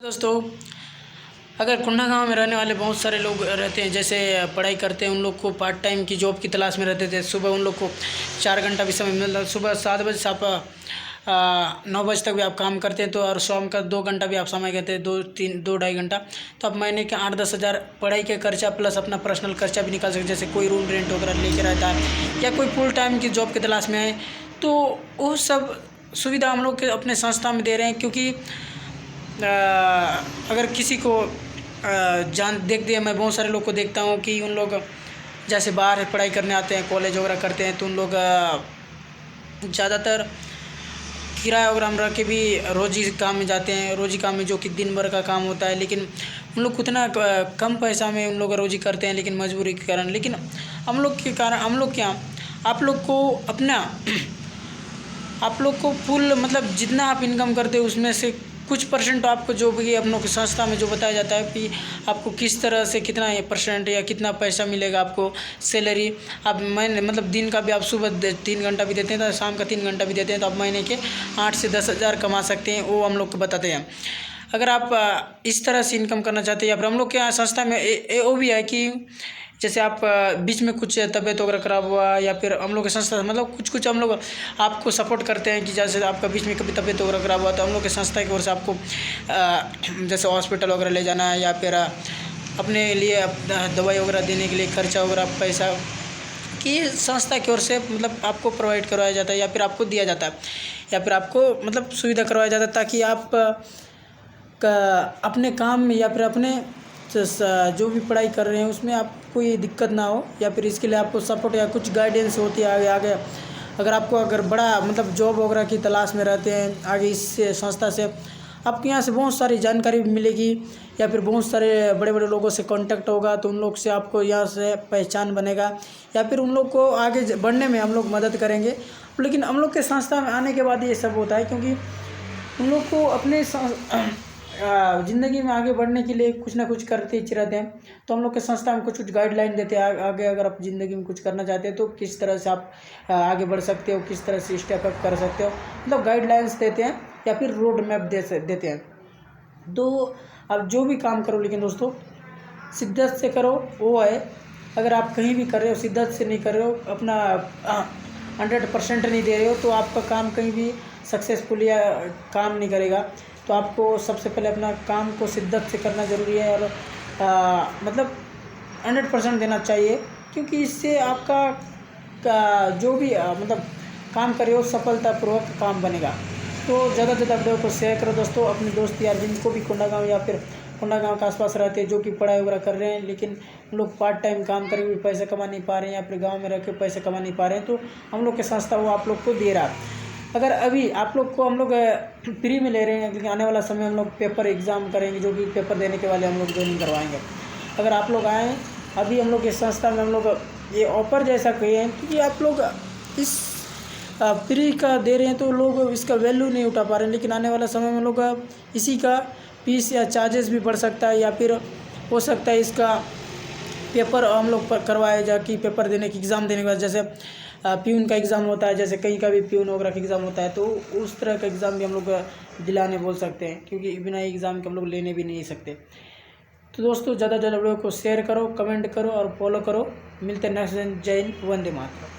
दोस्तों, अगर कोंडागांव में रहने वाले बहुत सारे लोग रहते हैं, जैसे पढ़ाई करते हैं, उन लोग को पार्ट टाइम की जॉब की तलाश में रहते थे। सुबह उन लोग को 4 घंटा भी समय मिलता है। सुबह 7 बजे से आप 9 बजे तक भी आप काम करते हैं, तो और शाम का 2 घंटा भी आप समय कहते हैं, 2-2.5 घंटा। तो आप महीने के 8-10 हज़ार पढ़ाई के खर्चा प्लस अपना पर्सनल खर्चा भी निकाल सकते हैं। जैसे कोई रूम रेंट वगैरह लेके रहता है या कोई फुल टाइम की जॉब की तलाश में है, तो वो सब सुविधा हम लोग के अपने संस्था में दे रहे हैं। क्योंकि अगर किसी को देख दिया, मैं बहुत सारे लोग को देखता हूँ कि उन लोग जैसे बाहर पढ़ाई करने आते हैं, कॉलेज वगैरह करते हैं, तो उन लोग ज़्यादातर किराया वगैरह में रख के भी रोज़ी काम में जाते हैं। रोज़ी काम में जो कि दिन भर का काम होता है, लेकिन उन लोग उतना कम पैसा में उन लोग रोज़ी करते हैं, लेकिन मजबूरी के कारण। लेकिन हम लोग के कारण हम लोग क्या, आप लोग को फुल मतलब जितना आप इनकम करते हो उसमें से कुछ परसेंट आपको जो भी हम लोग की संस्था में जो बताया जाता है कि आपको किस तरह से कितना परसेंट या कितना पैसा मिलेगा आपको सैलरी। आप महीने मतलब दिन का भी आप सुबह 3 घंटा भी देते हैं तो शाम का 3 घंटा भी देते हैं, तो आप महीने के 8 से 10 हज़ार कमा सकते हैं। वो हम लोग को बताते हैं। अगर आप इस तरह से इनकम करना चाहते हैं, या फिर हम लोग के यहाँ संस्था में वो भी है कि जैसे आप बीच में कुछ तबीयत वगैरह खराब हुआ, या फिर हम लोग के संस्था मतलब कुछ हम लोग आपको सपोर्ट करते हैं कि जैसे आपका बीच में कभी तबीयत वगैरह खराब हुआ, तो हम लोग के संस्था की ओर से आपको जैसे हॉस्पिटल वगैरह ले जाना है, या फिर अपने लिए दवाई वगैरह देने के लिए खर्चा वगैरह पैसा की संस्था की ओर से मतलब आपको प्रोवाइड करवाया जाता है, या फिर आपको दिया जाता है, या फिर आपको मतलब सुविधा करवाया जाता है, ताकि आप अपने काम में या फिर अपने जो भी पढ़ाई कर रहे हैं उसमें आप कोई दिक्कत ना हो, या फिर इसके लिए आपको सपोर्ट या कुछ गाइडेंस होती है आगे। अगर आपको बड़ा मतलब जॉब वगैरह की तलाश में रहते हैं आगे, इस संस्था से आपके यहाँ से बहुत सारी जानकारी मिलेगी, या फिर बहुत सारे बड़े बड़े लोगों से कांटेक्ट होगा, तो उन लोग से आपको यहाँ से पहचान बनेगा, या फिर उन लोग को आगे बढ़ने में हम लोग मदद करेंगे। लेकिन हम लोग के संस्था में आने के बाद ये सब होता है, क्योंकि उन लोग को अपने ज़िंदगी में आगे बढ़ने के लिए कुछ ना कुछ करते ही रहते हैं। तो हम लोग के संस्था में कुछ गाइडलाइन देते हैं आगे, अगर आप ज़िंदगी में कुछ करना चाहते हैं तो किस तरह से आप आगे बढ़ सकते हो, किस तरह से स्टेप अप कर सकते हो, मतलब गाइडलाइंस देते हैं या फिर रोड मैप देते हैं। तो आप जो भी काम करो, लेकिन दोस्तों शिद्दत से करो। वो है, अगर आप कहीं भी कर रहे हो शिद्दत से नहीं कर रहे हो, अपना 100% नहीं दे रहे हो, तो आपका काम कहीं भी सक्सेसफुल या काम नहीं करेगा। तो आपको सबसे पहले अपना काम को शिद्दत से करना ज़रूरी है, और मतलब 100% देना चाहिए, क्योंकि इससे आपका जो भी मतलब काम कर रहे हो सफलतापूर्वक काम बनेगा। तो ज़्यादा से ज़्यादा वीडियो को शेयर करो दोस्तों, अपने दोस्त यार जिनको भी कोंडागांव या फिर कोंडागांव के आसपास रहते हैं, जो कि पढ़ाई वगैरह कर रहे हैं, लेकिन लोग पार्ट टाइम काम करके भी पैसे कमा नहीं पा रहे हैं, या फिर गाँव में रह के पैसे कमा नहीं पा रहे हैं, तो हम लोग के संस्था वो आप लोग को दे रहा है। अगर अभी आप लोग को हम लोग फ्री में ले रहे हैं, लेकिन आने वाला समय हम लोग पेपर एग्ज़ाम करेंगे, जो कि पेपर देने के वाले हम लोग ज्वाइनिंग करवाएंगे। अगर आप लोग आएँ अभी हम लोग इस संस्था में, हम लोग ये ऑफ़र जैसा किए हैं, क्योंकि आप लोग इस फ्री का दे रहे हैं तो लोग इसका वैल्यू नहीं उठा पा रहे हैं। लेकिन आने वाला समय में लोग इसी का फीस या चार्जेस भी बढ़ सकता है, या फिर हो सकता है इसका पेपर हम लोग करवाए जा कि पेपर देने की एग्ज़ाम देने के बाद, जैसे प्यून का एग्ज़ाम होता है, जैसे कहीं का भी प्यून वगैरह का एग्ज़ाम होता है, तो उस तरह का एग्ज़ाम भी हम लोग दिलाने बोल सकते हैं, क्योंकि बिना एग्ज़ाम के हम लोग लेने भी नहीं सकते। तो दोस्तों ज़्यादा वीडियो को शेयर करो, कमेंट करो और फॉलो करो। मिलते हैं नेक्स्ट दिन। जय हिंद, वंदे मातरम।